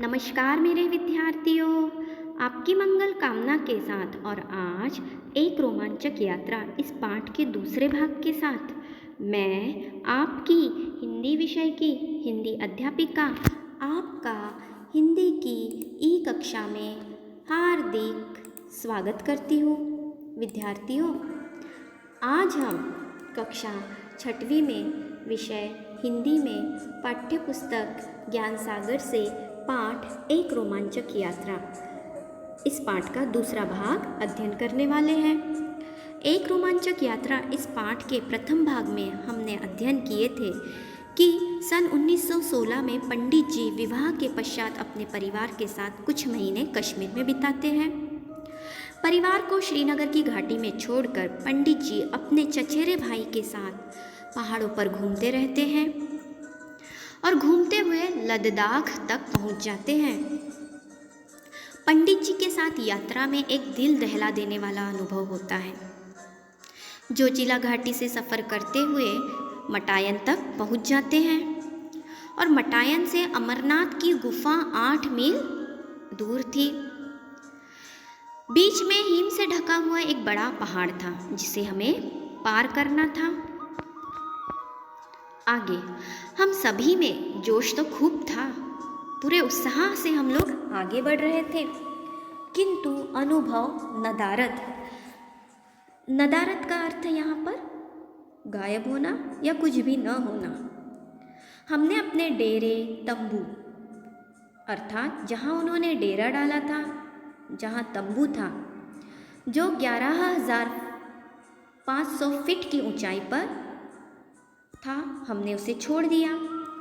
नमस्कार मेरे विद्यार्थियों, आपकी मंगल कामना के साथ और आज एक रोमांचक यात्रा इस पाठ के दूसरे भाग के साथ मैं आपकी हिंदी विषय की हिंदी अध्यापिका आपका हिंदी की ई कक्षा में हार्दिक स्वागत करती हूँ। विद्यार्थियों, आज हम कक्षा 6वीं में विषय हिंदी में पाठ्य पुस्तक ज्ञान सागर से पाठ एक रोमांचक यात्रा इस पाठ का दूसरा भाग अध्ययन करने वाले हैं। एक रोमांचक यात्रा इस पाठ के प्रथम भाग में हमने अध्ययन किए थे कि सन 1916 में पंडित जी विवाह के पश्चात अपने परिवार के साथ कुछ महीने कश्मीर में बिताते हैं। परिवार को श्रीनगर की घाटी में छोड़कर पंडित जी अपने चचेरे भाई के साथ पहाड़ों पर घूमते रहते हैं और घूमते हुए लद्दाख तक पहुंच जाते हैं। पंडित जी के साथ यात्रा में एक दिल दहला देने वाला अनुभव होता है। जोजिला घाटी से सफ़र करते हुए मटायन तक पहुंच जाते हैं और मटायन से अमरनाथ की गुफा 8 मील दूर थी। बीच में हिम से ढका हुआ एक बड़ा पहाड़ था जिसे हमें पार करना था। आगे हम सभी में जोश तो खूब था, पूरे उत्साह से हम लोग आगे बढ़ रहे थे, किंतु अनुभव नदारद। नदारद का अर्थ यहाँ पर गायब होना या कुछ भी न होना। हमने अपने डेरे तंबू अर्थात जहाँ उन्होंने डेरा डाला था, जहाँ तंबू था, जो 11,500 फीट की ऊंचाई पर था, हमने उसे छोड़ दिया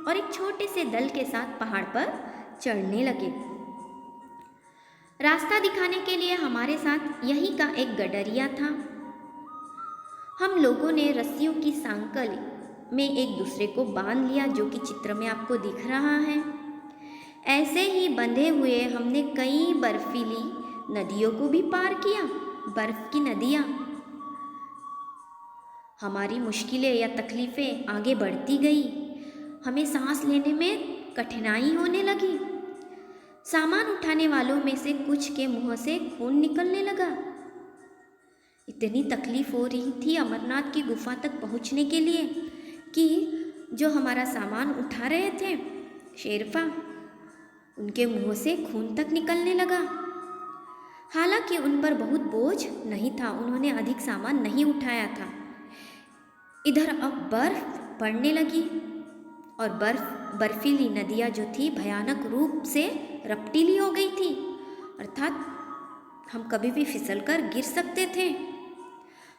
और एक छोटे से दल के साथ पहाड़ पर चढ़ने लगे। रास्ता दिखाने के लिए हमारे साथ यहीं का एक गडरिया था। हम लोगों ने रस्सियों की सांकल में एक दूसरे को बांध लिया, जो कि चित्र में आपको दिख रहा है। ऐसे ही बंधे हुए हमने कई बर्फीली नदियों को भी पार किया। बर्फ की नदियाँ। हमारी मुश्किलें या तकलीफ़ें आगे बढ़ती गई। हमें सांस लेने में कठिनाई होने लगी। सामान उठाने वालों में से कुछ के मुंह से खून निकलने लगा। इतनी तकलीफ़ हो रही थी अमरनाथ की गुफा तक पहुंचने के लिए कि जो हमारा सामान उठा रहे थे शेरपा, उनके मुंह से खून तक निकलने लगा। हालांकि उन पर बहुत बोझ नहीं था, उन्होंने अधिक सामान नहीं उठाया था। इधर अब बर्फ पड़ने लगी और बर्फीली नदियाँ जो थी भयानक रूप से रपटीली हो गई थी, अर्थात हम कभी भी फिसलकर गिर सकते थे।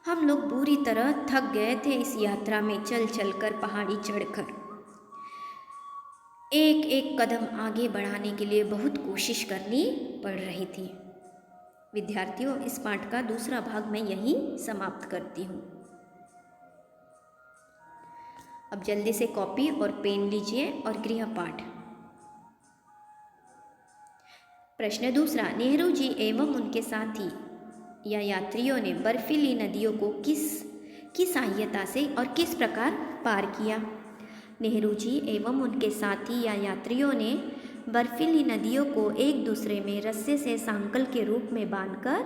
हम लोग बुरी तरह थक गए थे इस यात्रा में चल चलकर, पहाड़ी चढ़कर। एक एक कदम आगे बढ़ाने के लिए बहुत कोशिश करनी पड़ रही थी। विद्यार्थियों, इस पाठ का दूसरा भाग मैं यहीं समाप्त करती हूँ। अब जल्दी से कॉपी और पेन लीजिए और गृहपाठ। प्रश्न दूसरा, नेहरू जी एवं उनके साथी या यात्रियों ने बर्फीली नदियों को किसकी सहायता से और किस प्रकार पार किया? नेहरू जी एवं उनके साथी या यात्रियों ने बर्फीली नदियों को एक दूसरे में रस्से से सांकल के रूप में बांधकर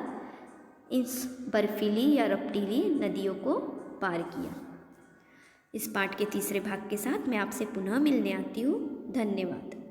इस बर्फीली या रपटीली नदियों को पार किया। इस पाठ के तीसरे भाग के साथ मैं आपसे पुनः मिलने आती हूँ। धन्यवाद।